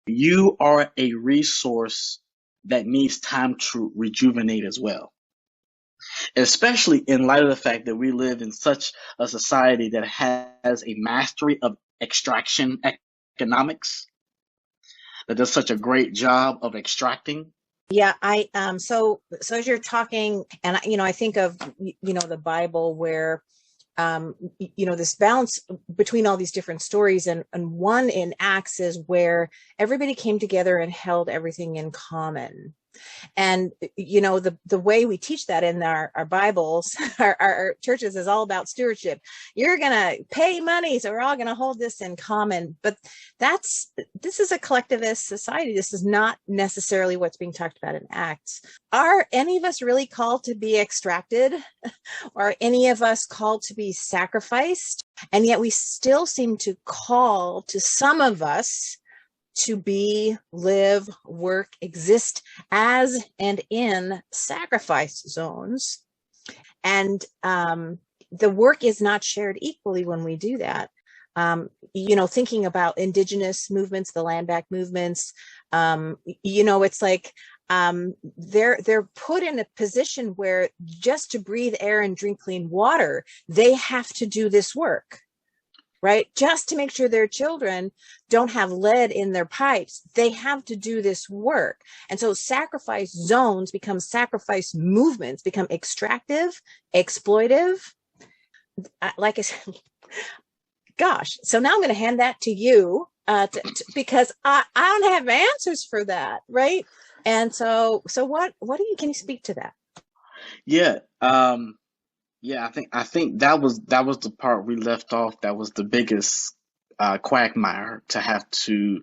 you are a resource that needs time to rejuvenate as well, especially in light of the fact that we live in such a society that has a mastery of extraction economics, that does such a great job of extracting. Yeah, so as you're talking, and I think of the Bible where this balance between all these different stories, and one in Acts is where everybody came together and held everything in common. And the way we teach that in our Bibles, our churches, is all about stewardship. You're gonna pay money, so we're all gonna hold this in common. But this is a collectivist society. This is not necessarily what's being talked about in Acts. Are any of us really called to be extracted? Are any of us called to be sacrificed? And yet we still seem to call to some of us to be, live, work, exist as and in sacrifice zones. And the work is not shared equally when we do that. Thinking about indigenous movements, the land back movements, it's like they're put in a position where just to breathe air and drink clean water, they have to do this work. Right? Just to make sure their children don't have lead in their pipes, they have to do this work. And so sacrifice zones become sacrifice movements, become extractive, exploitive. Like I said, gosh, so now I'm going to hand that to you because I don't have answers for that, right? And so can you speak to that? Yeah. Yeah, I think that was the part we left off. That was the biggest quagmire to have to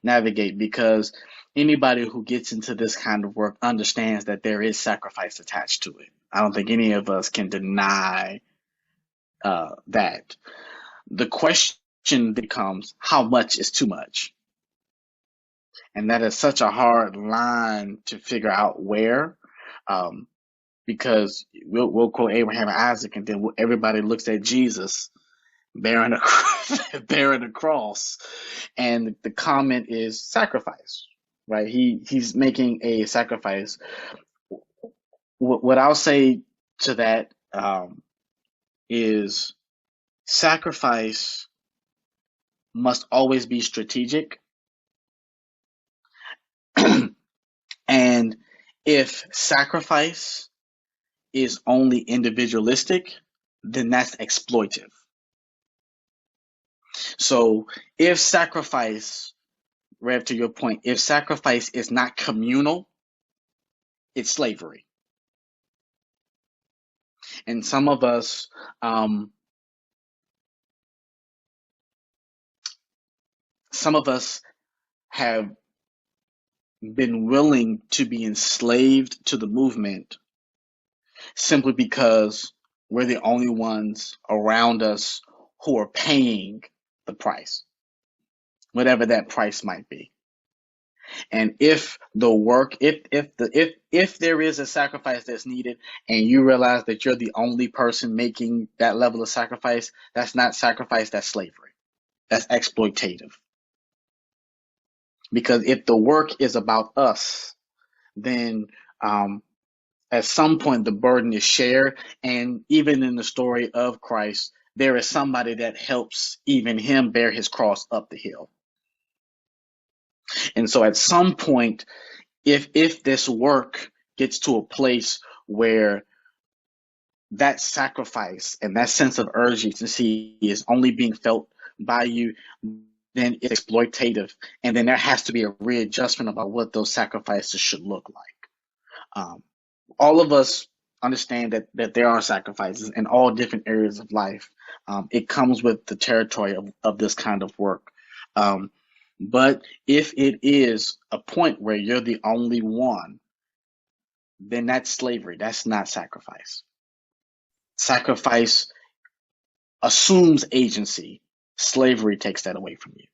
navigate, because anybody who gets into this kind of work understands that there is sacrifice attached to it. I don't think any of us can deny that. The question becomes, how much is too much? And that is such a hard line to figure out where. Um, because we'll quote Abraham and Isaac, and then everybody looks at Jesus bearing a bearing a cross, and the comment is sacrifice, right? He's making a sacrifice. What I'll say to that is sacrifice must always be strategic, and if sacrifice is only individualistic, then that's exploitive. So if sacrifice, Rev, to your point, if sacrifice is not communal, it's slavery. And um, some of us have been willing to be enslaved to the movement simply because we're the only ones around us who are paying the price, whatever that price might be. And if the work, if there is a sacrifice that's needed, and you realize that you're the only person making that level of sacrifice, that's not sacrifice, that's slavery. That's exploitative. Because if the work is about us, then at some point the burden is shared. And even in the story of Christ, there is somebody that helps even him bear his cross up the hill. And so at some point, if this work gets to a place where that sacrifice and that sense of urgency is only being felt by you, then it's exploitative. And then there has to be a readjustment about what those sacrifices should look like. All of us understand that there are sacrifices in all different areas of life. It comes with the territory of this kind of work. But if it is a point where you're the only one, then that's slavery. That's not sacrifice. Sacrifice assumes agency. Slavery takes that away from you.